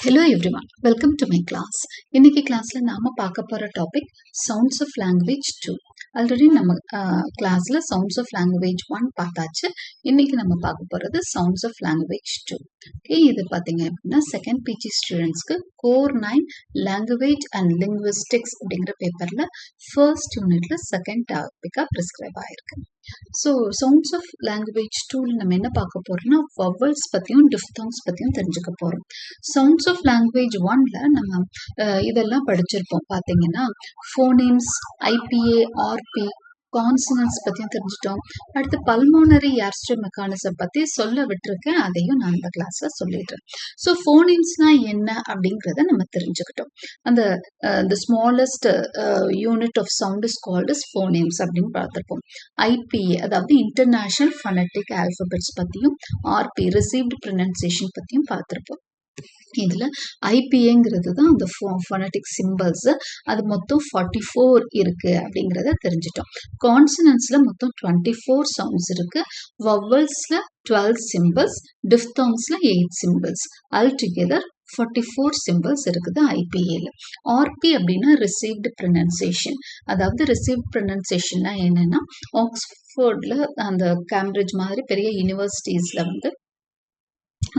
Hello everyone, welcome to my class. இன்னைக்கு கிளாஸ்ல நாம பார்க்க போற topic Sounds of Language 2. Already நம்ம கிளாஸ்ல Sounds of Language 1 பார்த்தாச்சு. இன்னைக்கு நம்ம பார்க்க போறது Sounds of Language 2. ஓகே, இது பாத்தீங்க அப்படின்னா செகண்ட் பிஜி ஸ்டூடெண்ட்ஸ்க்கு கோர் 9 Language and Linguistics அப்படிங்கிற பேப்பர்ல ஃபர்ஸ்ட் யூனிட்ல செகண்ட் டாபிக்கா பிரிஸ்கிரைப் ஆயிருக்கு. ஸோ சவுண்ட்ஸ் ஆஃப் லாங்குவேஜ் 2ல நம்ம என்ன பார்க்க போறோம்னா வவல்ஸ் பத்தியும் டிஃப்தாங்ஸ் பத்தியும் தெரிஞ்சுக்க போறோம். சவுண்ட்ஸ் ஆஃப் லாங்குவேஜ் 1ல நம்ம இதெல்லாம் படிச்சிருப்போம். பாத்தீங்கன்னா ஃபோனிம்ஸ், ஐபிஏ, ஆர்பி, கான்சனன்ஸ் பத்தியும் தெரிஞ்சிட்டோம். அடுத்து பல்மோனரி ஏர்ஸ்ட்ரீம் மெக்கானிசம் பத்தி சொல்ல விட்டுருக்கேன், அதையும் நான் இந்த கிளாஸ்ல சொல்லிடுறேன். ஸோ ஃபோனிம்ஸ்னா என்ன அப்படிங்கிறத நம்ம தெரிஞ்சுக்கிட்டோம். அந்த smallest unit of sound is called is phonemes அப்படின்னு பார்த்துருப்போம். ஐபிஏ அதாவது இன்டர்நேஷனல் ஃபனட்டிக் ஆல்பபெட்ஸ் பத்தியும், ஆர்பி ரிசீவ்டு ப்ரொனன்சியேஷன் பத்தியும் பார்த்துருப்போம். இதுல ஐபிஏங்கிறது தான் அந்த ஃபோனட்டிக் சிம்பிள்ஸ். அது மொத்தம் 44 இருக்கு அப்படிங்கிறத தெரிஞ்சிட்டோம். கான்சனன்ஸ்ல மொத்தம் 24 சவுண்ட்ஸ் இருக்கு. வவல்ஸ்ல 12 சிம்பிள்ஸ், டிஃப்தாங்ஸ்ல 8 சிம்பிள்ஸ். ஆல் டுகெதர் 44 சிம்பிள்ஸ் இருக்குது ஐபிஏல. ஆர்பி அப்படின்னா ரிசீவ்டு ப்ரொனன்சியேஷன். அதாவது ரிசீவ்ட் ப்ரொனன்சியேஷன்னா என்னன்னா ஆக்ஸ்போர்ட்ல அந்த கேம்பிரிட்ஜ் மாதிரி பெரிய யூனிவர்சிட்டிஸ்ல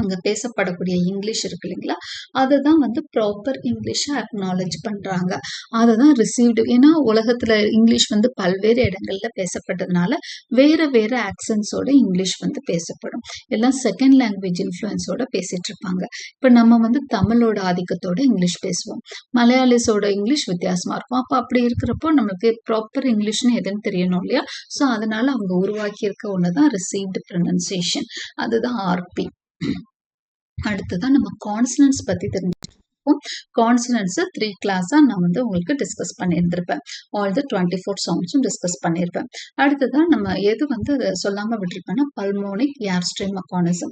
அங்க பேசப்படக்கூடிய இங்கிலீஷ் இருக்கு இல்லைங்களா, அதை தான் ப்ராப்பர் இங்கிலீஷா அக்னாலேஜ் பண்றாங்க. அதை தான் ரிசீவ்டு. ஏன்னா உலகத்துல இங்கிலீஷ் பல்வேறு இடங்கள்ல பேசப்பட்டதுனால வேற வேற ஆக்சன்ஸோட இங்கிலீஷ் பேசப்படும். எல்லாம் செகண்ட் லாங்குவேஜ் இன்ஃப்ளூயன்ஸோட பேசிட்டு இருப்பாங்க. இப்ப நம்ம தமிழோட ஆதிக்கத்தோட இங்கிலீஷ் பேசுவோம், மலையாளிஸோட இங்கிலீஷ் வித்தியாசமா இருக்கும். அப்ப அப்படி இருக்கிறப்போ நமக்கு ப்ராப்பர் இங்கிலீஷ்னு எதுன்னு தெரியணும் இல்லையா. ஸோ அதனால அவங்க உருவாக்கி இருக்க ஒண்ணுதான் ரிசீவ்டு ப்ரொனன்சியேஷன், அதுதான் ஆர்பி. அடுத்ததான் நம்ம கான்சனன்ஸ் பத்தி தெரிஞ்சுப்போம். கான்சனன்ஸ் 3 கிளாஸா நான் உங்களுக்கு டிஸ்கஸ் பண்ணியிருந்திருப்பேன். ஆல் த 24 சவுண்ட்ஸும் டிஸ்கஸ் பண்ணியிருப்பேன். அடுத்ததான் நம்ம எது சொல்லாம விட்டுருப்பேன்னா பல்மோனிக் ஏர்ஸ்ட்ரீம் மெக்கானிசம்.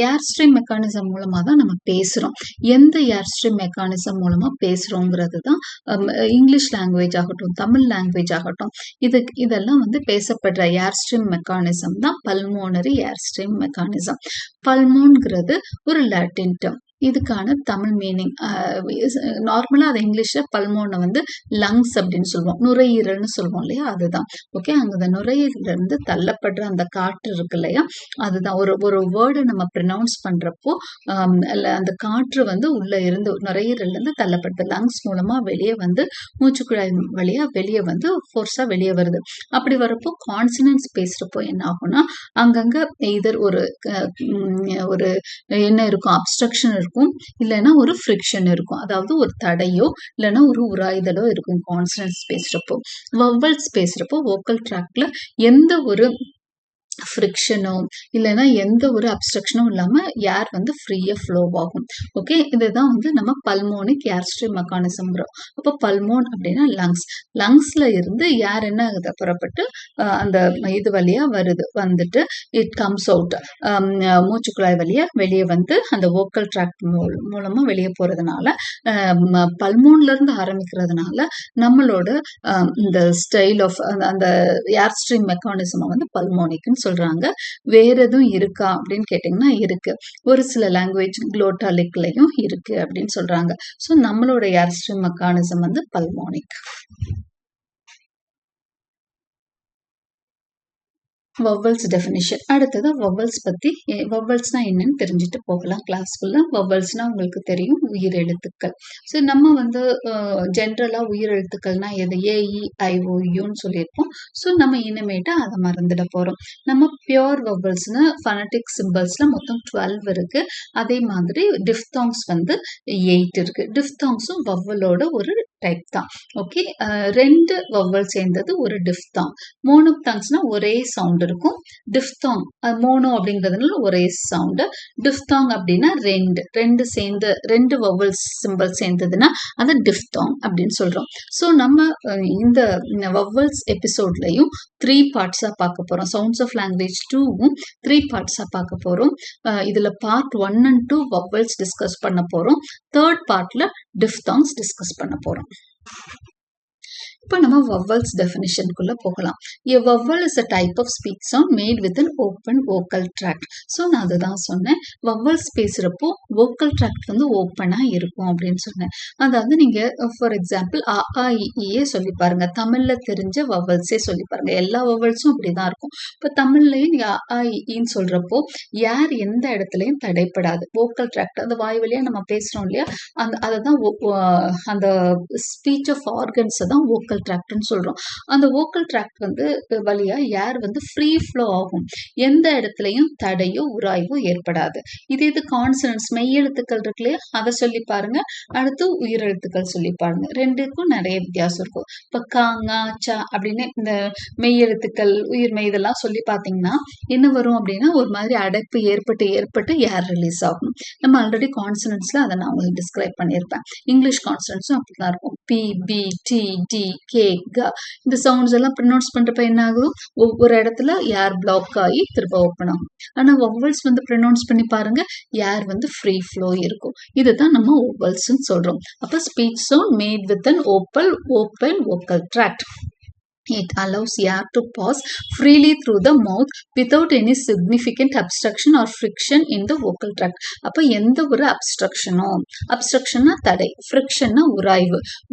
ஏர்ஸ்ட்ரீம் மெக்கானிசம் மூலமா தான் நம்ம பேசுறோம். எந்த ஏர்ஸ்ட்ரீம் மெக்கானிசம் மூலமா பேசுறோங்கிறது தான் இங்கிலீஷ் லாங்குவேஜ் ஆகட்டும், தமிழ் லாங்குவேஜ் ஆகட்டும், இதெல்லாம் பேசப்படுற ஏர்ஸ்ட்ரீம் மெக்கானிசம் தான் பல்மோனரி ஏர்ஸ்ட்ரீம் மெக்கானிசம். பல்மோன்கிறது ஒரு லாட்டின் டேர்ம். இதுக்கான தமிழ் மீனிங் நார்மலா அதை இங்கிலீஷ்ல பல்மோனை லங்ஸ் அப்படின்னு சொல்லுவோம், நுரையீரல்னு சொல்லுவோம் இல்லையா, அதுதான். ஓகே, அங்க அந்த நுரையீரல இருந்து தள்ளப்படுற அந்த காற்று இருக்கு இல்லையா, அதுதான். ஒரு வேர்டை நம்ம ப்ரொனவுன்ஸ் பண்றப்போ அந்த காற்று உள்ள இருந்து நுரையீரல்ல இருந்து தள்ளப்படுது, லங்ஸ் மூலமா வெளியே மூச்சுக்குழாய் வழியா வெளியே ஃபோர்ஸா வெளியே வருது. அப்படி வரப்போ கான்சனன்ஸ் பேசுறப்போ என்ன ஆகும்னா அங்கங்க இதர் ஒரு என்ன இருக்கும், அப்ஸ்ட்ரக்ஷன் இருக்கும், இல்லைன்னா ஒரு ஃப்ரிக்ஷன் இருக்கும். அதாவது ஒரு தடையோ இல்லைன்னா ஒரு உராய்தலோ இருக்கும் கான்சனன்ஸ் பேசுறப்போ. வவல்ஸ் பேசுறப்போ வோக்கல் ட்ராக்ல எந்த ஒரு ஃப்ரிக்ஷனோ இல்லைன்னா எந்த ஒரு அப்ஸ்ட்ரக்ஷனும் இல்லாம ஏர் ஃப்ரீயா ஃப்ளோ ஆகும். ஓகே, இதுதான் நம்ம பல்மோனிக் ஏர்ஸ்ட்ரீம் மெக்கானிசம். அப்போ பல்மோன் அப்படின்னா லங்ஸ்ல இருந்து ஏர் என்ன ஆகுது, புறப்பட்டு அந்த இது வழியா வந்துட்டு இட் கம்ஸ் அவுட், மூச்சுக்குழாய் வழியா வெளியே அந்த வோக்கல் ட்ராக்ட் மூலமா வெளியே போறதுனால பல்மோன்ல இருந்து ஆரம்பிக்கிறதுனால நம்மளோட இந்த ஸ்டைல் ஆஃப் அந்த ஏர்ஸ்ட்ரீம் மெக்கானிசம் பல்மோனிக்னு சொல்றாங்க. வேற எதுவும் இருக்கா அப்படின்னு கேட்டீங்கன்னா இருக்கு. ஒரு சில லாங்குவேஜ் குளோட்டாலிக்லயும் இருக்கு அப்படின்னு சொல்றாங்க. ஸோ நம்மளோட airstream mechanism pulmonic. Vowels definition. அடுத்தது வவல்ஸ் பத்தி, வவல்ஸ்னா என்னன்னு தெரிஞ்சுட்டு போகலாம் கிளாஸ்க்குள்ள. வவல்ஸ்னா உங்களுக்கு தெரியும், உயிரெழுத்துக்கள். ஸோ நம்ம ஜென்ரலா உயிரெழுத்துக்கள்னா எது, AEIOUன்னு சொல்லியிருப்போம். ஸோ நம்ம இனிமேட்டு அதை மறந்துட போறோம். நம்ம பியோர் வவல்ஸ்னு ஃபனட்டிக் சிம்பிள்ஸ்ல மொத்தம் 12 இருக்கு. அதே மாதிரி டிஃப்தாங்ஸ் 8 இருக்கு. டிஃப்தாங்ஸும் வவலோட ஒரு டைப் தான். ஓகே, 2 வவல் சேர்ந்தது ஒரு டிஃப்தாங். மோனோப்தாங்ஸ்னா ஒரே சவுண்ட் இருக்கும். டிஃப்தாங் மோனோ அப்படிங்கிறதுனால ஒரே சவுண்டு. டிஃப்தாங் அப்படின்னா ரெண்டு சேர்ந்து 2 வவல்ஸ் சிம்பிள் சேர்ந்ததுன்னா அது டிஃப்தாங் அப்படின்னு சொல்றோம். ஸோ நம்ம இந்த வவல்ஸ் எபிசோட்லயும் 3 பார்ட்ஸா பார்க்க போறோம். சவுண்ட்ஸ் ஆஃப் லாங்குவேஜ் 2வும் 3 பார்ட்ஸா பார்க்க போறோம். இதுல பார்ட் 1 and 2 வவல்ஸ் டிஸ்கஸ் பண்ண போறோம். 3rd பார்ட்ல டிஃப்தாங்ஸ் டிஸ்கஸ் பண்ண போறோம். இப்போ நம்ம vowels definitionக்குள்ள போகலாம். A vowel is a type of speech sound made with an open vocal tract. So நான் அதுதான் சொன்னேன். vowels பேசுகிறப்போ vocal tract வந்து ஓப்பனாக இருக்கும் அப்படின்னு சொன்னேன். அதாவது நீங்கள் ஃபார் எக்ஸாம்பிள் அ ஆ இ சொல்லி பாருங்க. தமிழில் தெரிஞ்ச vowelsே சொல்லி பாருங்க. எல்லா vowelsம் அப்படி தான் இருக்கும். இப்போ தமிழ்லையும் நீங்கள் அ ஆ இன்னு சொல்கிறப்போ யார் எந்த இடத்துலையும் தடைப்படாது. vocal tract அந்த வாய் வழியாக நம்ம பேசுகிறோம் இல்லையா, அதை தான் அந்த ஸ்பீச் ஆஃப் ஆர்கன்ஸை தான் வோக்கல் ட்ராக்ட்னு சொல்கிறோம். அந்த வோக்கல் ட்ராக்ட் வந்து வழியாக ஏர் வந்து ஃப்ரீ ஃப்ளோ ஆகும். எந்த இடத்துலையும் தடையோ உராய்வோ ஏற்படாது. இது கான்சனன்ட்ஸ் மெய்யெழுத்துக்கள் இருக்கு இல்லையா, அதை சொல்லி பாருங்க. அடுத்து உயிரெழுத்துக்கள் சொல்லி பாருங்க. ரெண்டுக்கும் நிறைய வித்தியாசம் இருக்கும். இப்போ காங்கா சா அப்படின்னு இந்த மெய்யெழுத்துக்கள் உயிர்மெய் இதெல்லாம் சொல்லி பார்த்தீங்கன்னா என்ன வரும் அப்படின்னா ஒரு மாதிரி அடைப்பு ஏற்பட்டு ஏர் ரிலீஸ் ஆகும். நம்ம ஆல்ரெடி கான்சனன்ட்ஸில் அதை நான் உங்களுக்கு டிஸ்கிரைப் பண்ணியிருப்பேன். இங்கிலீஷ் கான்சனன்ட்ஸும் அப்படிதான் இருக்கும். P B T D K G இந்த சவுண்ட்ஸ் எல்லாம் ப்ரொனவுன்ஸ் பண்ணுறப்ப என்ன ஆகும், ஒவ்வொரு இடத்துல ஏர் பிளாக் ஆகி திரும்ப ஓப்பன் ஆகும். ஆனால் வவ்வல்ஸ் வந்து ப்ரொனவுன்ஸ் பண்ணி பாருங்க, ஏர் வந்து ஃப்ரீ ஃப்ளோ இருக்கும். இதுதான் நம்ம வவ்வல்ஸ்ன்னு சொல்கிறோம். அப்போ speech sound mat with an open vocal tract. It allows air to pass freely through the mouth without any significant obstruction or friction in the vocal tract. அப்போ எந்த ஒரு அப்ஸ்ட்ரக்ஷனா தடை, ஃப்ரிக்ஷன்னா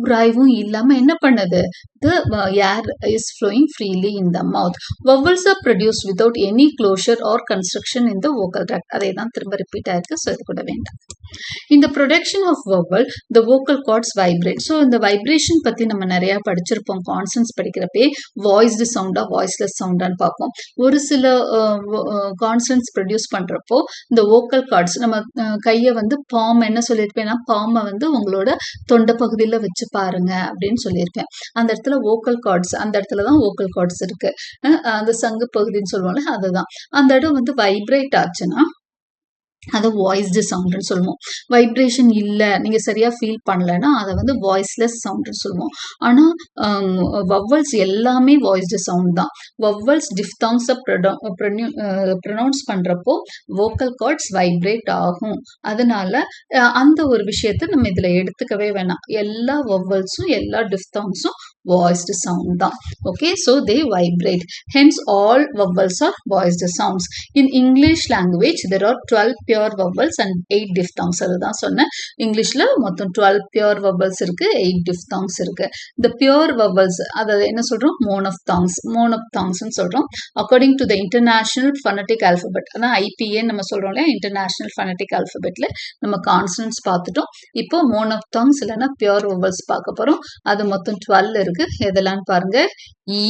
உராய்வும் இல்லாமல் என்ன பண்ணுது, the air is flowing freely in the mouth. Vowels are produced without any closure or constriction in the vocal tract. அதை தான் திரும்ப ரிப்பீட் ஆயிருக்கு, ஸோ இது கூட வேண்டாம். In the production of vowel, the vocal cords vibrate. So இந்த vibration பற்றி நம்ம நிறையா படிச்சிருப்போம். கான்சன்ஸ் படிக்கிறப்பே வாய்ஸ்டு சவுண்டா வாய்ஸ்லெஸ் சவுண்டான்னு பார்ப்போம். ஒரு சில கான்சன்ஸ் ப்ரொடியூஸ் பண்ணுறப்போ இந்த வோக்கல் கார்ட்ஸ் நம்ம கையை வந்து பாம் என்ன சொல்லியிருப்பேன்னா பாமை வந்து உங்களோட தொண்டை பகுதியில் வச்சு பாருங்க அப்படின்னு சொல்லியிருப்பேன். அந்த இடத்துல வோக்கல் கார்ட்ஸ், அந்த இடத்துல தான் வோக்கல் கார்ட்ஸ் இருக்கு. அந்த சங்கு பகுதின்னு சொல்லுவோம்ல, அதுதான். அந்த இடம் வந்து வைப்ரேட் ஆச்சுன்னா அதை வாய்ஸ்டு சவுண்டுன்னு சொல்லுவோம். வைப்ரேஷன் இல்லை, நீங்கள் சரியாக ஃபீல் பண்ணலைன்னா அதை வந்து வாய்ஸ்லெஸ் சவுண்டுன்னு சொல்லுவோம். ஆனால் வவ்வல்ஸ் எல்லாமே வாய்ஸ்டு சவுண்ட் தான். வவ்வல்ஸ் டிஃப்தாங்ஸை ப்ரொனவுன்ஸ் பண்ணுறப்போ வோக்கல் கார்ட்ஸ் வைப்ரேட் ஆகும். அதனால அந்த ஒரு விஷயத்தை நம்ம இதில் எடுத்துக்கவே வேணாம். எல்லா வவ்வல்ஸும் எல்லா டிஃப்தாங்ஸும் voiced sound தான். Okay, so they vibrate. Hence, all vowels are voiced sounds. In English language, there are 12 pure vowels and 8 diphthongs. அதுதான் சொன்னேன். இங்கிலீஷ்ல மொத்தம் 12 pure vowels இருக்கு, 8 diphthongs இருக்கு. The pure vowels, அதை என்ன சொல்றோம், monophthongs சொல்றோம். According to the International Phonetic Alphabet, அதான் IPA நம்ம சொல்றோம் இல்லையா, International Phonetic Alphabetல நம்ம கான்சனன்ட்ஸ் பார்த்துட்டோம். இப்போ monophthongs இல்லைன்னா pure vowels பார்க்க போறோம். அது மொத்தம் 12 இருக்கு. எதெல்லாம் பாருங்க, இ,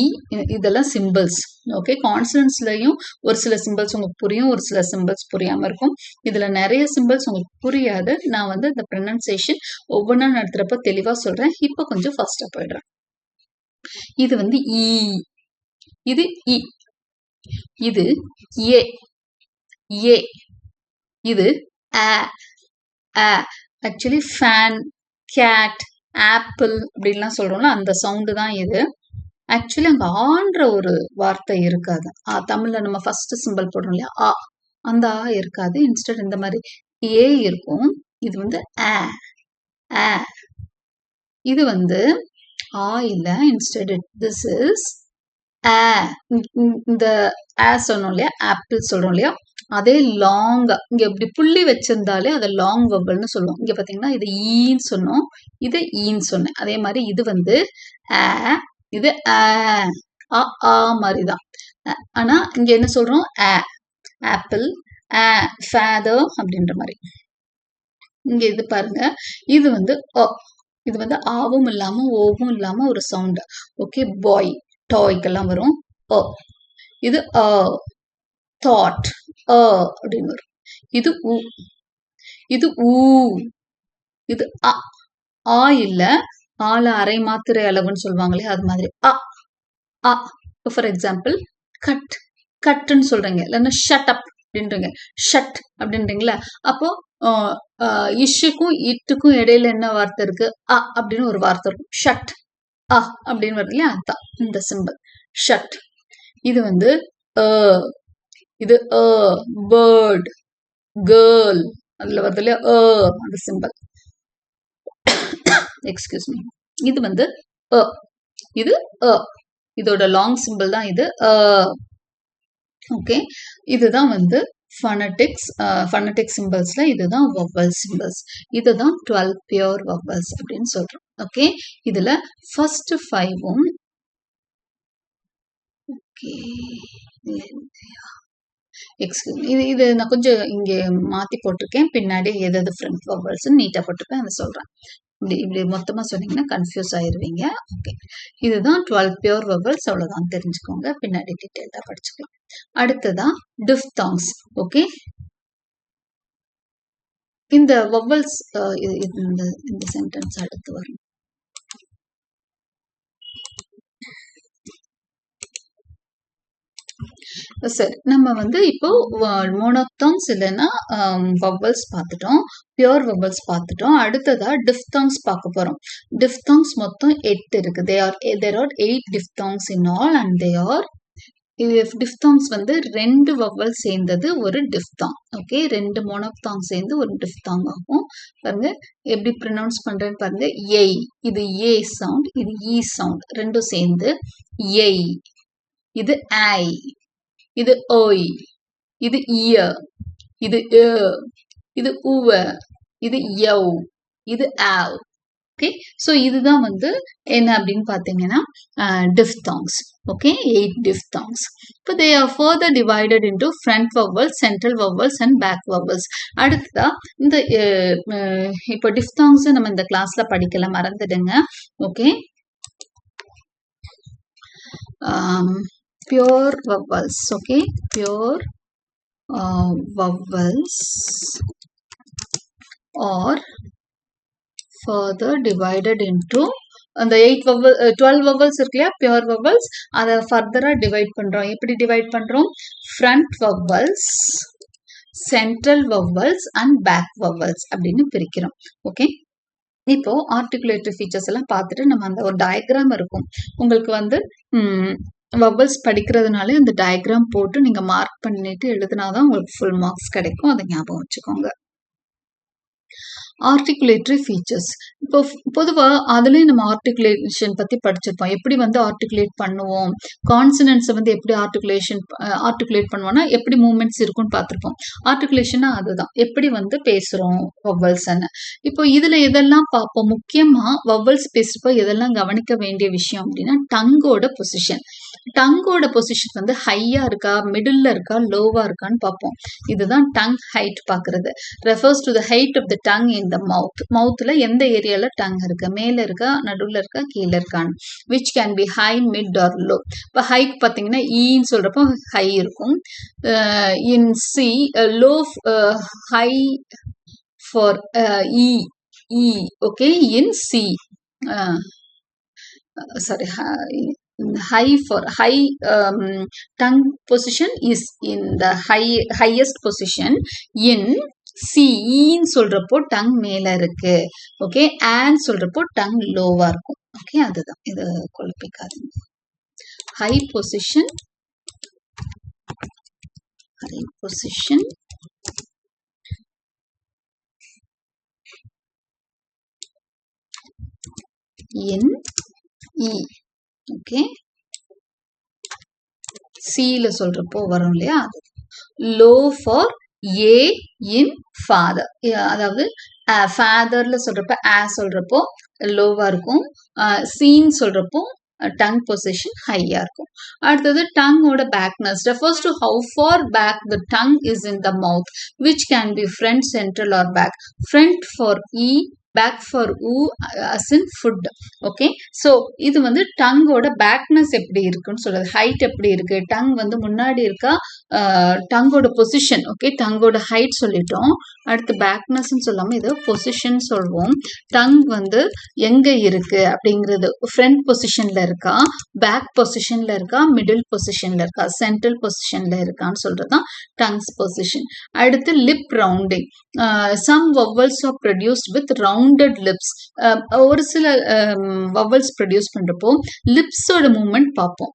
இதெல்லாம் சிம்பிள்ஸ். ஓகே, கான்சனன்ட்ஸ்லயும் ஒரு சில சிம்பிள்ஸ் உங்களுக்கு புரியும், ஒரு சில சிம்பிள்ஸ் புரியாம இருக்கும். இதுல நிறைய சிம்பிள்ஸ் உங்களுக்கு புரியாது. நான் வந்து இந்த ப்ரொனன்சியேஷன் ஒவ்வொன்றா நடத்துறப்ப தெளிவா சொல்றேன். இப்போ கொஞ்சம் ஃபாஸ்டா போயிடுறேன். இது வந்து இ, இது இ, இது ஏ, ஏ, இது ஆ, ஆ. ஆக்சுவலி ஃபேன், கேட், ஆப்பிள் அப்படின்லாம் சொல்றோம்ல, அந்த சவுண்டு தான் இது. ஆக்சுவலி அங்கே ஆன்ற ஒரு வார்த்தை இருக்காது. தமிழ்ல நம்ம ஃபர்ஸ்ட் சிம்பிள் போடுறோம் இல்லையா, ஆ, அந்த ஆ இருக்காது. இன்ஸ்டெட் இந்த மாதிரி ஏ இருக்கும். இது வந்து ஆ, ஆ. இது வந்து ஆ இல்ல, இன்ஸ்டெட் திஸ் இஸ் ஆ. இந்த ஆ சொன்னோம் இல்லையா, ஆப்பிள் சொல்றோம் இல்லையா, அதே லாங்கா இங்க இப்படி புள்ளி வச்சிருந்தாலே அதை லாங் வவ்வல்னு சொல்லுவோம். இங்க பாத்தீங்கன்னா இது ஈன்னு சொன்னோம், இது ஈன்னு சொன்னேன். அதே மாதிரி இது வந்து ஆ, இது ஆ, ஆ மாதிரிதான். ஆனா இங்க என்ன சொல்றோம், ஆ, ஆப்பிள், ஆ, ஃபேதர் அப்படின்ற மாதிரி. இங்க இது பாருங்க, இது வந்து அ, இது வந்து ஆவும் இல்லாம ஓவும் இல்லாம ஒரு சவுண்ட். ஓகே, பாய், டாய்க்கெல்லாம் வரும் அ. இது அ, தாட், அ அப்படின்னு வரும். இது உ, இது ஊ, இது அ, ஆ இல்ல, ஆல அரை மாத்திரை அளவுன்னு சொல்லுவாங்களே அது மாதிரி அ, அ. ஃபார் எக்ஸாம்பிள் கட், கட்டுன்னு சொல்றீங்க, இல்லைன்னா ஷட் அப் அப்படின்றீங்க, ஷட் அப்படின்றீங்களா. அப்போ இஷ்ஷுக்கும் இட்டுக்கும் இடையில என்ன வார்த்தை இருக்கு, அ அப்படின்னு ஒரு வார்த்தை இருக்கும். ஷட், அ அப்படின்னு வருது இல்லையா, அதுதான் இந்த சிம்பிள் ஷட். இது வந்து இது பேர்ட், கேர்ள், அதுல வருது இல்லையா அந்த சிம்பிள். Excuse me. இது வந்து இது இதோட லாங் சிம்பிள் தான் இது ஓகே இதுதான் வந்து ஃபனடிக் சிம்பிள்ஸ்ல இதுதான் vowel சிம்பிள்ஸ் இதுதான் 12 பியூர் vowels அப்படின்னு சொல்றோம் ஓகே இதுல ஃபர்ஸ்ட் 5 ஓகே இது நான் கொஞ்சம் இங்க மாத்தி போட்டிருக்கேன் பின்னாடி எது ஃப்ரண்ட் vowels நீட்டா போட்டிருக்கேன் அதை சொல்றேன் இப்படி மொத்தமா சொன்னீங்கன்னா கன்ஃபியூஸ் ஆயிருவீங்க ஓகே இதுதான் 12 பியூர் vowels அவ்வளவுதான் தெரிஞ்சுக்கோங்க பின்னாடி டீடைலா படிச்சுக்கலாம் அடுத்ததா diphthongs ஓகே இந்த vowels இந்த சென்டென்ஸ் அடுத்து வரும் சரி நம்ம வந்து இப்போ மோனோப்தாங்ஸ் இல்லைன்னா vowels பார்த்துட்டோம் பியூர் vowels பார்த்துட்டோம் அடுத்ததா diphthongs பார்க்க போறோம் diphthongs மொத்தம் 8 இருக்கு there are 8 diphthongs in all and they are diphthongs வந்து 2 vowel சேர்ந்தது ஒரு diphthong ஓகே 2 monophthong சேர்ந்து ஒரு diphthong ஆகும் பாருங்க எப்படி ப்ரொனவுன்ஸ் பண்றேன்னு பாருங்க ஏய் இது ஏ சவுண்ட் இது ஈ சவுண்ட் ரெண்டும் சேர்ந்து ஏய் இது ஐ இது ஓய் இது இய இது இது உவ இது யவ் இது ஆவ் ஓகே சோ இதுதான் வந்து என்ன அப்படின்னு பாத்தீங்கன்னா diphthongs okay 8 diphthongs but they are further divided into front vowels central vowels and back vowels அடுத்ததா இந்த இப்போ diphthongs நம்ம இந்த கிளாஸ்ல படிக்கல மறந்துடுங்க okay pure vowels okay pure vowels are further divided into அந்த 12 vowels இருக்குல்லையா pure vowels அதை ஃபர்தரா டிவைட் பண்றோம் எப்படி டிவைட் பண்றோம் front vowels central vowels and back vowels அப்படின்னு பிரிக்கிறோம் ஓகே இப்போ ஆர்டிகுலேட்டரி ஃபீச்சர்ஸ் எல்லாம் பார்த்துட்டு நம்ம அந்த ஒரு டயக்ராம் இருக்கும் உங்களுக்கு வந்து vowels படிக்கிறதுனால இந்த டயக்ராம் போட்டு நீங்க மார்க் பண்ணிட்டு எழுதினாதான் உங்களுக்கு ஃபுல் மார்க்ஸ் கிடைக்கும் அதை ஞாபகம் வச்சுக்கோங்க ஆர்டிகுலேட்டரி ஃபீச்சர்ஸ் இப்போ பொதுவா அதுலயும் நம்ம ஆர்டிகுலேஷன் பத்தி படிச்சிருப்போம் எப்படி வந்து ஆர்டிகுலேட் பண்ணுவோம் கான்சனன்ட்ஸ் வந்து எப்படி ஆர்டிகுலேட் பண்ணுவோம்னா எப்படி மூவ்மெண்ட்ஸ் இருக்கும்னு பார்த்திருப்போம் ஆர்டிகுலேஷனா அதுதான் எப்படி வந்து பேசுறோம் vowels இப்போ இதுல எதெல்லாம் பார்ப்போம் முக்கியமா vowels பேசுறப்போ எதெல்லாம் கவனிக்க வேண்டிய விஷயம் அப்படின்னா டங்கோட பொசிஷன் வந்து ஹையா இருக்கா மிடில்ல இருக்கா லோவா இருக்கான்னு பார்ப்போம் இதுதான் டங் ஹைட் பாக்குறது refers to the height of the tongue in the mouthல எந்த ஏரியால டங் இருக்கு மேல இருக்கா நடுவுல இருக்கா கீழ இருக்கான்னு which can be high mid or low இப்போ ஹைக் பாத்தீங்கன்னா ஈன்னு சொல்றப்போ ஹை இருக்கும் in C low high for E okay in C sorry high tongue position is in the highest position in C ன்னு சொல்றப்போ டங் மேல இருக்கு ஓகே and சொல்றப்போ tongue லோவா இருக்கும் ஓகே அதுதான் இது குழப்பிக்காதீங்க high position in E okay சில சொல்றப்போ வரும் இல்லையா low for A in father அதாவது ஃபாதர்ல சொல்றப்ப சொல்றப்போ லோவா இருக்கும் சீன் சொல்றப்போ டங் பொசிஷன் ஹையா இருக்கும் அடுத்தது டங்கோட பேக்னஸ் refers to how far back the tongue is in the mouth which can be front central or back front for E back for U as in food okay so இது வந்து டங்கோட பேக்னஸ் எப்படி இருக்குன்னு சொல்றது height எப்படி இருக்கு டங் வந்து முன்னாடி இருக்கா டங்கோட பொசிஷன் ஓகே டங்கோட ஹைட் சொல்லிட்டோம் அடுத்து பேக்னஸ்ன்னு சொல்லாம இது பொசிஷன் சொல்வோம் டங் வந்து எங்க இருக்கு அப்படிங்கிறது ஃப்ரண்ட் பொசிஷன்ல இருக்கா பேக் பொசிஷன்ல இருக்கா மிடில் பொசிஷன்ல இருக்கா சென்ட்ரல் பொசிஷன்ல இருக்கான்னு சொல்றதுதான் டங்ஸ் பொசிஷன் அடுத்து lip rounding some vowels are produced with round rounded lips. ஒரு சில வவல்ஸ் ப்ரொடியூஸ் பண்றப்போ லிப்ஸோட மூவ்மெண்ட் பார்ப்போம்.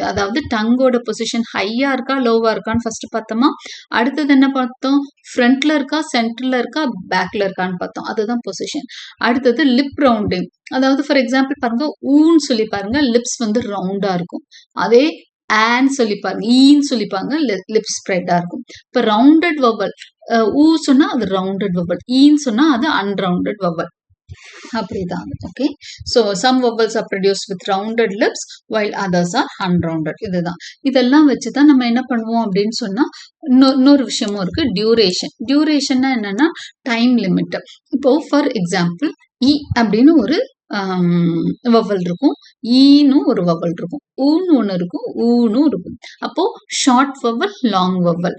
அதாவது டங்கோட பொசிஷன் ஹையா இருக்கா லோவா இருக்கான்னு ஃபர்ஸ்ட் பார்த்தோமா. அடுத்தது என்ன பார்த்தோம், ஃப்ரண்ட்ல இருக்கா சென்டர்ல இருக்கா பேக்ல இருக்கான்னு பார்த்தோம். அதுதான் பொசிஷன். அடுத்தது லிப் ரவுண்டிங். அதாவது ஃபார் எக்ஸாம்பிள் பாருங்க, ஊன்னு சொல்லி பாருங்க, லிப்ஸ் வந்து ரவுண்டா இருக்கும். அதே ஆன்னு சொல்லிப்பாங்க, ஈன்னு சொல்லிப்பாங்க, லிப் ஸ்ப்ரெட்டா இருக்கும். இப்ப ரவுண்டட் வவல், ஊ சொன்னா அது ரவுண்டட் வவல், ஈன்னு சொன்னா அது அன்ரவுண்டட் வவல். அப்படிதான். Okay, so some vowels are produced with rounded lips while others are unrounded. இதுதான். இதெல்லாம் வச்சுதான் நம்ம என்ன பண்ணுவோம் அப்படின்னு சொன்னா, இன்னொரு விஷயமும் இருக்கு, டியூரேஷன். டியூரேஷன்னா என்னன்னா டைம் லிமிட். இப்போ ஃபார் எக்ஸாம்பிள் இ அப்படின்னு ஒரு வவல் இருக்கும், ஈன்னு ஒரு வவல் இருக்கும், ஊன்னு ஒன்று இருக்கும், ஊன்னு இருக்கும். அப்போ ஷார்ட் வவல், லாங் வவல்.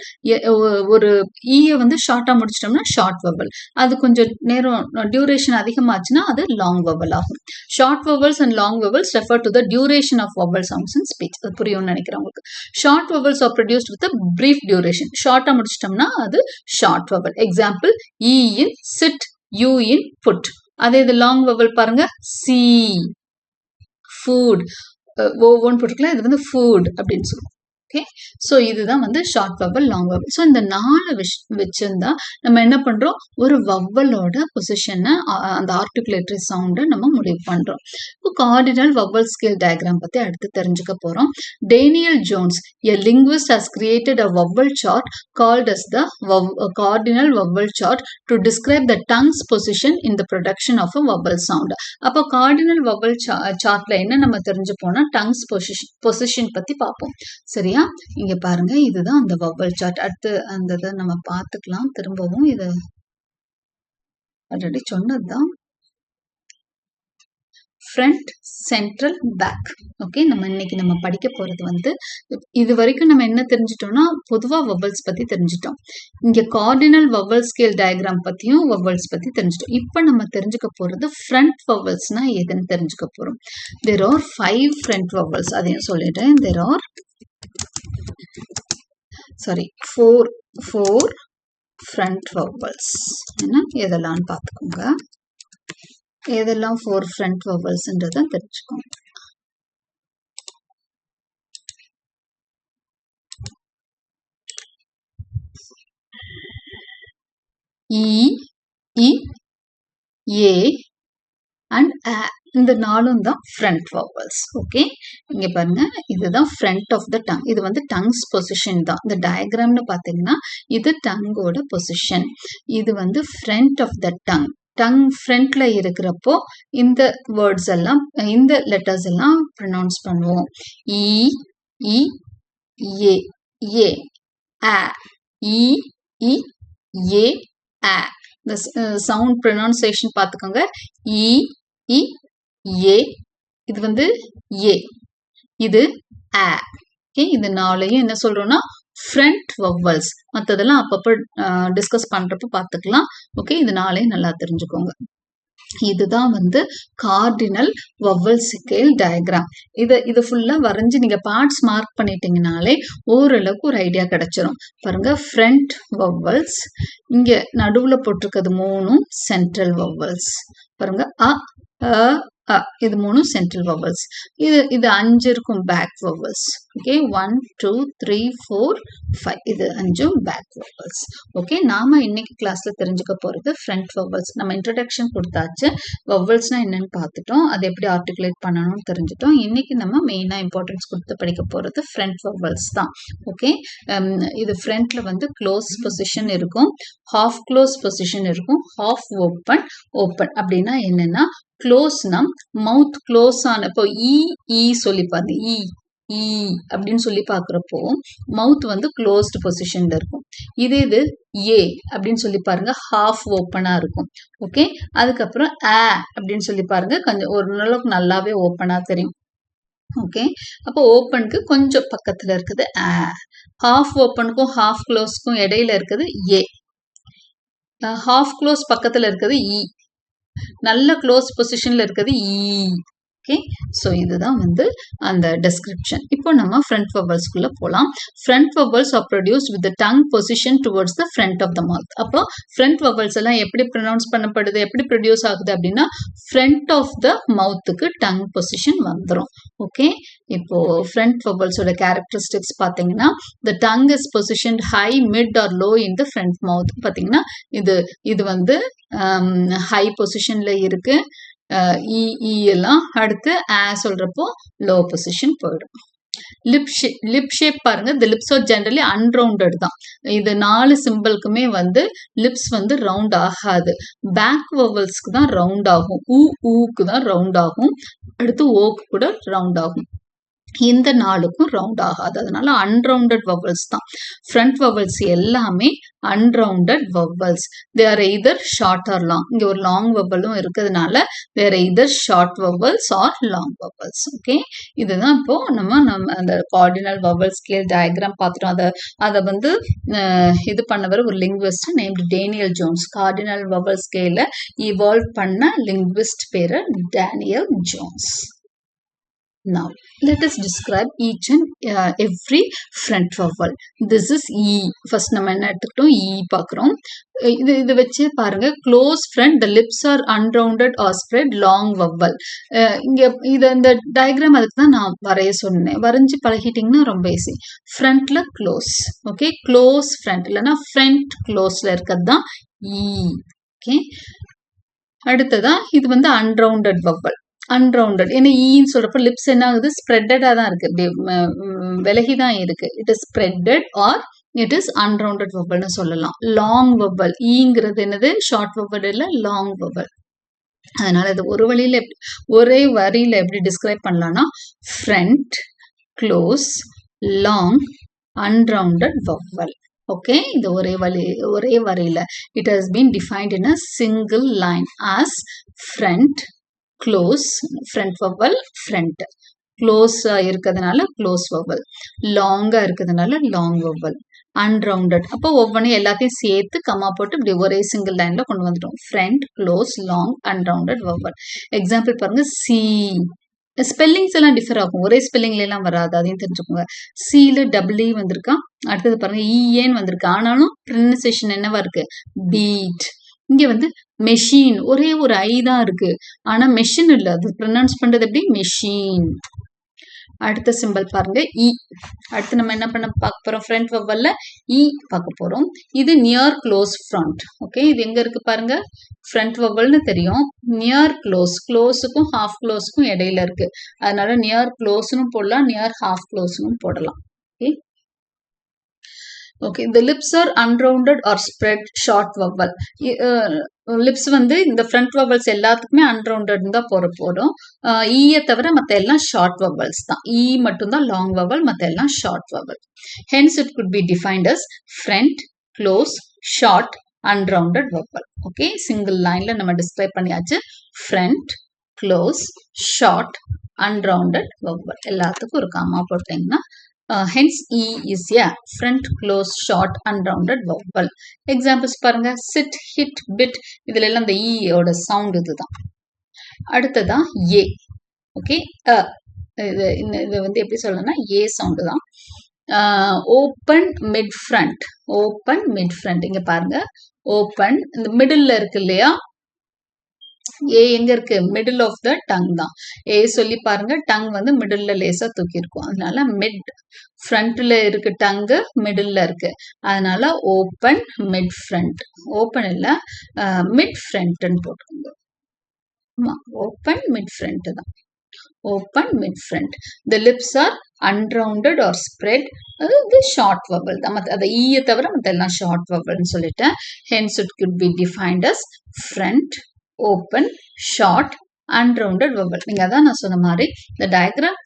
ஒரு ஈயை வந்து ஷார்ட்டா முடிச்சிட்டோம்னா ஷார்ட் வவல். அது கொஞ்சம் நேரம் டியூரேஷன் அதிகமாச்சுன்னா அது லாங் வவல் ஆகும். Short vowels and long vowels refer to the duration of vowel sounds in speech. அது புரியும்னு நினைக்கிறேன் உங்களுக்கு. Short vowels are produced with brief duration. ஷார்ட்டா முடிச்சிட்டோம்னா அது short vowel. Example I in sit, U in put. அதே இது லாங் வவல் பாருங்க, சி, ஃபுட், ஓன்னு போட்டுக்கலாம், இது வந்து ஃபுட் அப்படின்னு சொல்லுவோம். ஓகே, ஸோ இதுதான் வந்து short vowel, long vowel. So இந்த 4 வச்சிருந்தா நம்ம என்ன பண்றோம், ஒரு வவலோட பொசிஷனை, அந்த ஆர்டிகுலேட்டரி சவுண்டை நம்ம முடிவு பண்றோம். இப்போ கார்டினல் வவல் ஸ்கேல் டயக்ராம் பத்தி அடுத்து தெரிஞ்சுக்க போறோம். Daniel Jones, a linguist, has created a vowel chart called as the cardinal vowel chart to describe the tongue's position in the production of a vowel sound. அப்போ cardinal vowel சார்ட்ல என்ன நம்ம தெரிஞ்சு போனா tongues position பத்தி பார்ப்போம். சரியா, இங்க பாருங்க, இதுதான் அந்த வவல் சார்ட். அடுத்து அந்த இதை நம்ம பார்த்துக்கலாம் திரும்பவும். இது ஆல்ரெடி சொன்னதுதான். Front, central, back. ஓகே, இன்னைக்கு நம்ம படிக்க போறது வந்து, இது வரைக்கும் நம்ம என்ன தெரிஞ்சிட்டோம்னா பொதுவா வவல்ஸ் பத்தி தெரிஞ்சிட்டோம். இங்க கார்டினல் வவல் ஸ்கேல் டயக்ராம் பத்தியும் வவல்ஸ் பத்தி தெரிஞ்சிட்டோம். இப்ப நம்ம தெரிஞ்சுக்க போறது ஃப்ரண்ட் வவல்ஸ்னா எதுன்னு தெரிஞ்சுக்க போறோம். there are 5 front vowels. அதையும் சொல்லிட்டேன். there are 4 front vowels. என்ன எதெல்லாம் பார்த்துக்கோங்க. எதெல்லாம் 4 front vowelsன்றதை தெரிஞ்சுக்கோங்க. இ, இ, ஏ அண்ட் ஆ. இந்த 4ம் தான் ஃப்ரண்ட் வவல்ஸ். ஓகே, இங்க பாருங்க, இதுதான் ஃப்ரண்ட் ஆஃப் த டங். இது வந்து டங்ஸ் பொசிஷன் தான். இந்த டயக்ராம்னு பாத்தீங்கன்னா இது டங்கோட பொசிஷன். இது வந்து front of the tongue. Tongue ஃப்ரண்ட்ல இருக்கிறப்போ இந்த வேர்ட்ஸ் எல்லாம், இந்த லெட்டர்ஸ் எல்லாம் ப்ரொனவுன்ஸ் பண்ணுவோம். இ, இ, ஏ, ஏ, ஆ, இ, இ, ஏ, ஆ. இந்த சவுண்ட் ப்ரொனவுன்சியேஷன் பார்த்துக்கோங்க. இ, இ, ஏ, இது வந்து ஏ, இது ஆ. ஓகே, இது 4யும் என்ன சொல்றோம்னா ஃப்ரண்ட் வவல்ஸ். மற்றதெல்லாம் அப்பப்போ டிஸ்கஸ் பண்றப்ப பார்த்துக்கலாம். ஓகே, இது 4யும் நல்லா தெரிஞ்சுக்கோங்க. இதுதான் வந்து கார்டினல் வவல் ஸ்கேல் டயக்ராம். இது ஃபுல்லா வரைஞ்சு நீங்க பார்ட்ஸ் மார்க் பண்ணிட்டீங்கனாலே ஓரளவுக்கு ஒரு ஐடியா கிடைச்சிரும். பாருங்க, ஃப்ரண்ட் வவல்ஸ், இங்க நடுவுல போட்டிருக்கிறது 3ம் சென்ட்ரல் வவல்ஸ். பாருங்க, அ, இது 3ம் சென்ட்ரல் வவல்ஸ். இது 5 இருக்கும் பேக் வவல்ஸ். ஓகே, 1 2 3 4 5, இது 5ம் பேக் வவல்ஸ். ஓகே, நாம இன்னைக்கு கிளாஸ்ல தெரிஞ்சுக்க போறது ஃப்ரண்ட் வவல்ஸ். நம்ம இன்ட்ரோடக்ஷன் கொடுத்தாச்சு, வவல்ஸ்னா என்னன்னு பார்த்துட்டோம், அது எப்படி ஆர்டிகுலேட் பண்ணணும்னு தெரிஞ்சுட்டோம். இன்னைக்கு நம்ம மெயினா இம்பார்ட்டன்ஸ் கொடுத்து படிக்க போறது ஃப்ரண்ட் வவல்ஸ் தான். ஓகே, இது ஃப்ரண்ட்ல வந்து க்ளோஸ் பொசிஷன் இருக்கும், ஹாஃப் க்ளோஸ் பொசிஷன் இருக்கும், ஹாஃப் ஓப்பன். ஓப்பன் அப்படின்னா என்னன்னா, க்ளோஸ்னா மவுத் க்ளோஸ் ஆன, இப்போ இ சொல்லி பாருங்க, இ அப்படின்னு சொல்லி பாக்குறப்போ மவுத் வந்து க்ளோஸ்டு பொசிஷன்ல இருக்கும். இது ஏ அப்படின்னு சொல்லி பாருங்க, ஹாஃப் ஓப்பனா இருக்கும். ஓகே, அதுக்கப்புறம் ஆ அப்படின்னு சொல்லி பாருங்க, கொஞ்சம் ஓரளவுக்கு நல்லாவே ஓப்பனா தெரியும். ஓகே, அப்போ ஓப்பனுக்கு கொஞ்சம் பக்கத்துல இருக்குது ஆ, ஹாஃப் ஓப்பனுக்கும் ஹாஃப் க்ளோஸ்க்கும் இடையில இருக்குது ஏ, ஹாஃப் க்ளோஸ் பக்கத்துல இருக்குது இ, நல்ல க்ளோஸ் பொசிஷன்ல இருக்குது இ. ஓகே, ஸோ இதுதான் வந்து அந்த டெஸ்கிரிப்ஷன். இப்போ நம்ம ஃப்ரண்ட் வவல்ஸ்குள்ள போகலாம். Front vowels are produced with tongue position towards the front of the mouth. அப்போ ஃப்ரண்ட் வவல்ஸ் எல்லாம் எப்படி ப்ரொனவுன்ஸ் பண்ணப்படுது, எப்படி ப்ரொடியூஸ் ஆகுது அப்படின்னா ஃப்ரண்ட் ஆஃப் த மவுத்துக்கு டங் பொசிஷன் வந்துடும். ஓகே, இப்போ ஃப்ரண்ட் வவல்ஸோட கேரக்டரிஸ்டிக்ஸ் பார்த்தீங்கன்னா the tongue is positioned high, mid or low in the front mouth. பார்த்தீங்கன்னா இது வந்து ஹை பொசிஷன்ல இருக்கு. இ எல்லாம் அடுத்து சொல்றப்போ லோ பொசிஷன் போயிடும். லிப் ஷேப் பாருங்க, the lips are generally unrounded தான். இது 4 சிம்பிளுக்குமே வந்து லிப்ஸ் வந்து ரவுண்ட் ஆகாது. பேக் வவல்ஸ்க்கு தான் ரவுண்ட் ஆகும். ஊக்கு தான் ரவுண்ட் ஆகும். அடுத்து ஓக்கு கூட ரவுண்ட் ஆகும். இந்த 4க்கும் ரவுண்ட் ஆகாது. அதனால அன்ரவுண்டட் வவல்ஸ் தான். ஃப்ரண்ட் வவல்ஸ் எல்லாமே unrounded vowels. They are either short or long. இங்க ஒரு லாங் வவலும் இருக்கிறதுனால they are either short vowels or long vowels. Okay, இதுதான் இப்போ நம்ம அந்த கார்டினல் வவல் ஸ்கேல் டயக்ராம் பார்த்துட்டோம். அதை வந்து இது பண்ணவர் ஒரு linguist named Daniel Jones. Cardinal vowel ஸ்கேல இவால்வ் பண்ண லிங்குவிஸ்ட் பேரு Daniel Jones. Now, let us describe each and every front vowel. This is E. First நம்ம என்ன எடுத்துக்கிட்டோம், E பார்க்குறோம். இது வச்சு பாருங்க, close front, the lips are unrounded or spread, long vowel. இங்க இந்த டயக்ராம் அதுக்கு தான் நான் வரைய சொன்னேன். வரைஞ்சி பழகிட்டிங்கன்னா ரொம்ப ஈஸி. ஃப்ரண்ட்ல க்ளோஸ். ஓகே, க்ளோஸ் ஃப்ரண்ட் இல்லைன்னா ஃப்ரண்ட் க்ளோஸ்ல இருக்கிறது தான் E. ஓகே, அடுத்ததா இது வந்து அன்ரவுண்டட் வவல். அன்ரவுண்டட் ஏன்னா ஈன்னு சொல்றப்ப லிப்ஸ் என்ன ஆகுது, ஸ்ப்ரெட்டடா தான் இருக்கு, அப்படியே விலகிதான் இருக்கு. It is spreaded or it is unrounded வவல்னு சொல்லலாம். லாங் வவல், ஈங்கிறது என்னது, ஷார்ட் வவல் இல்ல, லாங் வவல். அதனால இது ஒரே வரியில எப்படி டிஸ்கிரைப் பண்ணலாம்னா front, close, long, unrounded vowel. Okay, இது ஒரே வரியில it has been defined in a single line as front, close, front vowel, front. Close இருக்கிறதுனால க்ளோஸ் வவல், லாங்கா இருக்கிறதுனால லாங் வவல், அன்ரவுண்டட். அப்போ ஒவ்வொன்றும் எல்லாத்தையும் சேர்த்து கம்மா போட்டு இப்படி ஒரே சிங்கிள் லைன்ல கொண்டு வந்துட்டோம். Front, close, long, unrounded vowel. Example பாருங்க, சி. ஸ்பெல்லிங்ஸ் எல்லாம் டிஃபர் ஆகும், ஒரே ஸ்பெல்லிங்ல எல்லாம் வராது, அதையும் தெரிஞ்சுக்கோங்க. சில டபுள் இ வந்திருக்கா, அடுத்தது பாருங்க இஏன்னு வந்திருக்கு, ஆனாலும் ப்ரொனன்சியேஷன் என்னவா இருக்கு, பீட். இங்க வந்து மெஷின், ஒரே ஒரு ஐ தான் இருக்கு, ஆனா மெஷின் இல்ல, அது ப்ரொனவுன்ஸ் பண்றது எப்படி, மெஷின். அடுத்த சிம்பிள் பாருங்க, இ. அடுத்து நம்ம என்ன பார்க்க போறோம், ஃப்ரண்ட் வவல்ல இ பார்க்க போறோம். இது நியர் க்ளோஸ் ஃப்ரண்ட். ஓகே, இது எங்க இருக்கு பாருங்க, ஃப்ரண்ட் வவல்னு தெரியும், நியர் க்ளோஸ், க்ளோஸுக்கும் ஹாஃப் க்ளோஸுக்கும் இடையில இருக்கு, அதனால நியர் க்ளோஸ்னு போடலாம், நியர் ஹாஃப் க்ளோஸ்னு போடலாம். Okay, okay, the lips are unrounded or spread, short vowel. Lips வந்து இந்த ஃப்ரண்ட் வவல்ஸ் எல்லாத்துக்குமே அன்ரவுண்டட் தான் போடும். ஈயை தவிர மற்ற எல்லாம் ஷார்ட் வவல்ஸ் தான். இ மட்டும் தான் லாங் வவல், மற்ற எல்லாம் short vowel. Hence it could be defined as front, close, short, unrounded vowel. Okay, single லைன்ல நம்ம டிஸ்கிரைப் பண்ணியாச்சு. Front, close, short, unrounded vowel. எல்லாத்துக்கும் ஒரு காமா போட்டீங்கன்னா hence E is a front, close, short, unrounded vowel. Examples பாருங்க, sit, hit, bit. இதுல எல்லாம் இந்த E ஓட சவுண்ட் இதுதான். அடுத்ததான் A. ஓகே, இது வந்து எப்படி சொல்லணும்னா A சவுண்ட் தான். Open, mid front. Open, mid front. இங்க பாருங்க, ஓப்பன் இந்த மிடில்ல இருக்கு இல்லையா, ஏ எங்க இருக்கு, மிடில் ஆஃப் த டங் தான். ஏ சொல்லி பாருங்க, டங் வந்து மிடில்ல லேசா தூக்கி இருக்கும், அதனால மிட். ஃப்ரண்ட்ல இருக்கு டங்கு, மிடில்ல இருக்கு, அதனால ஓப்பன், மிட் ஃப்ரண்ட். ஓப்பன் இல்ல, மிட் ஃப்ரண்ட்னு போட்டுக்கோங்க. ஓப்பன், மிட் ஃப்ரண்ட் தான். Open, mid front. The lips are unrounded or spread. அது ஷார்ட் வவல் தான். அதை ஈயை தவிர மற்ற எல்லாம் ஷார்ட் வவல்னு சொல்லிட்டேன். Hence it could be defined as front, open, short, unrounded vowel. நீங்க அதான் நான் சொன்ன மாதிரி இந்த டயக்ராம்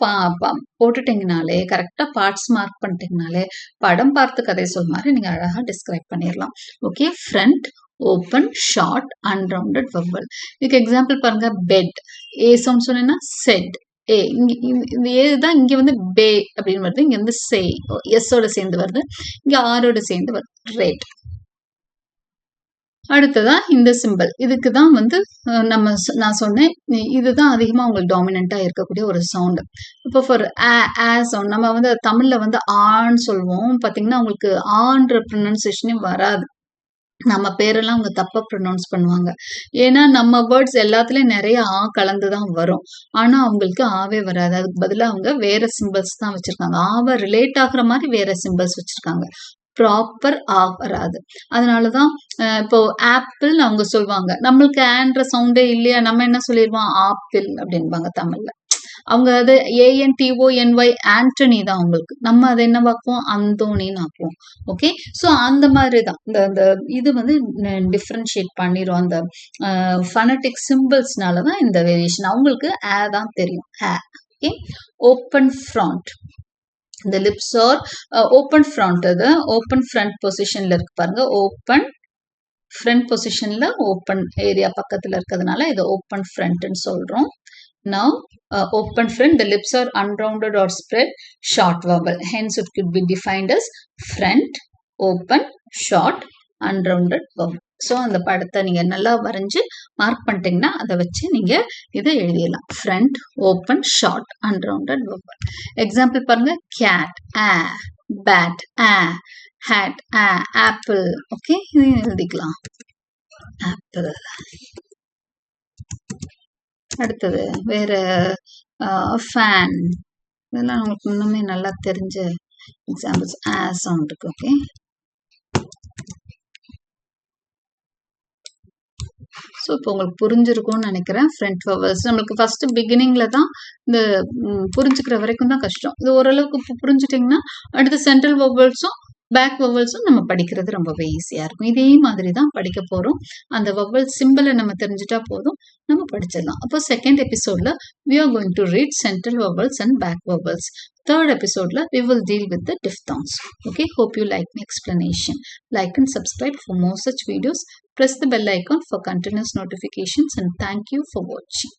போட்டுட்டீங்கனாலே, கரெக்டா பார்ட்ஸ் மார்க் பண்ணிட்டீங்கனாலே, படம் பார்த்து கதை சொல் மாதிரி நீங்க அழகா டிஸ்கிரைப் பண்ணிடலாம். Okay, front, open, short, unrounded vowel. இதுக்கு எக்ஸாம்பிள் பாருங்க, பெட். ஏ சவுண்ட் சொன்னீங்கன்னா செட். ஏ இந்த ஏதான் இங்க வந்து பே அப்படின்னு வருது, இங்க வந்து சே எஸ் ஓட சேர்ந்து வருது, இங்க ஆரோட சேர்ந்து வருது, ரேட். அடுத்ததா இந்த சிம்பல். இதுக்கு தான் வந்து நான் சொன்னேன். இதுதான் அதிகமா உங்களுக்கு டாமினன்ட்டா இருக்கக்கூடிய ஒரு சவுண்ட். இப்போ ஃபார் சவுண்ட் நம்ம வந்து தமிழ்ல வந்து ஆன்னு சொல்லுவோம். பார்த்தீங்கன்னா, உங்களுக்கு ஆன்ற ப்ரொனன்சியேஷனே வராது. நம்ம பேரெல்லாம் அவங்க தப்பா ப்ரொனவுன்ஸ் பண்ணுவாங்க. ஏன்னா, நம்ம வேர்ட்ஸ் எல்லாத்துலயும் நெறைய கலந்து தான் வரும். ஆனா, அவங்களுக்கு ஆவே வராது. அதுக்கு பதிலா அவங்க வேற சிம்பல்ஸ் தான் வச்சிருக்காங்க. ரிலேட் ஆகுற மாரி வேற சிம்பல்ஸ் வச்சிருக்காங்க. ப்ராப்பர் வராது. அதனால தான் இப்போ ஆப்பிள்ன்னு அவங்க சொல்வாங்க. நம்மளுக்கு ஆன்ற சவுண்டே இல்லையா? நம்ம என்ன சொல்லிருவோம்? ஆப்பிள் அப்படின்பாங்க தமிழ்ல. அவங்க அது ANTONY ஆண்டனி தான் அவங்களுக்கு. நம்ம அதை என்னவாக்குவோம்? அந்தோணின்னு ஆக்குவோம். ஓகே. ஸோ அந்த மாதிரி தான். இந்த இது வந்து டிஃபரன்ஷியேட் பண்ணிரும். அந்த ஃபனடிக் சிம்பிள்ஸ்னால தான் இந்த வேரியேஷன். அவங்களுக்கு தான் தெரியும். ஓகே. Open front. இந்த லிப்ஸ் ஆர் ஓப்பன் ஃப்ராண்ட். அது ஓப்பன் ஃப்ரண்ட் பொசிஷன்ல இருக்கு பாருங்க. ஓப்பன் ஃப்ரண்ட் பொசிஷன்ல ஓப்பன் ஏரியா பக்கத்துல இருக்கிறதுனால இதை ஓப்பன் ஃப்ரண்ட்னு சொல்றோம். Now, open front, the lips are unrounded or spread, short vowel. Hence, it could be defined as front, open, short, unrounded vowel. So அந்த படத்தை நீங்கள் நல்லா வரைஞ்சி மார்க் பண்ணிட்டீங்கன்னா அதை வச்சு நீங்கள் இதை எழுதிடலாம். Front, open, short, unrounded vowel. Example பாருங்க. Cat, bat, hat, apple. Okay, இதையும் எழுதிக்கலாம். ஆப்பிள். அடுத்தது வேற ஃபேன். இதெல்லாம் உங்களுக்கு இன்னுமே நல்லா தெரிஞ்ச எக்ஸாம்பிள்ஸ். சவுண்டுக்கு. ஓகே. ஸோ இப்போ உங்களுக்கு புரிஞ்சிருக்கும்னு நினைக்கிறேன். ஃப்ரண்ட் வவல்ஸ் நம்மளுக்கு ஃபர்ஸ்ட் பிகினிங்ல தான் இந்த புரிஞ்சுக்கிற வரைக்கும் தான் கஷ்டம். இது ஓரளவுக்கு புரிஞ்சுட்டிங்கன்னா அடுத்த சென்ட்ரல் வவல்ஸும் பேக் வவல்ஸும் நம்ம படிக்கிறது ரொம்பவே ஈஸியாக இருக்கும். இதே மாதிரி தான் படிக்க போகிறோம். அந்த வவல் சிம்பிளை நம்ம தெரிஞ்சுட்டா போதும், நம்ம படிச்சிடலாம். அப்போ செகண்ட் எபிசோட்ல we are going to read central vowels and back vowels. Third episode we will deal with the diphthongs. Okay, hope you like my explanation. Like and subscribe for more such videos. Press the bell icon for continuous notifications, and thank you for watching.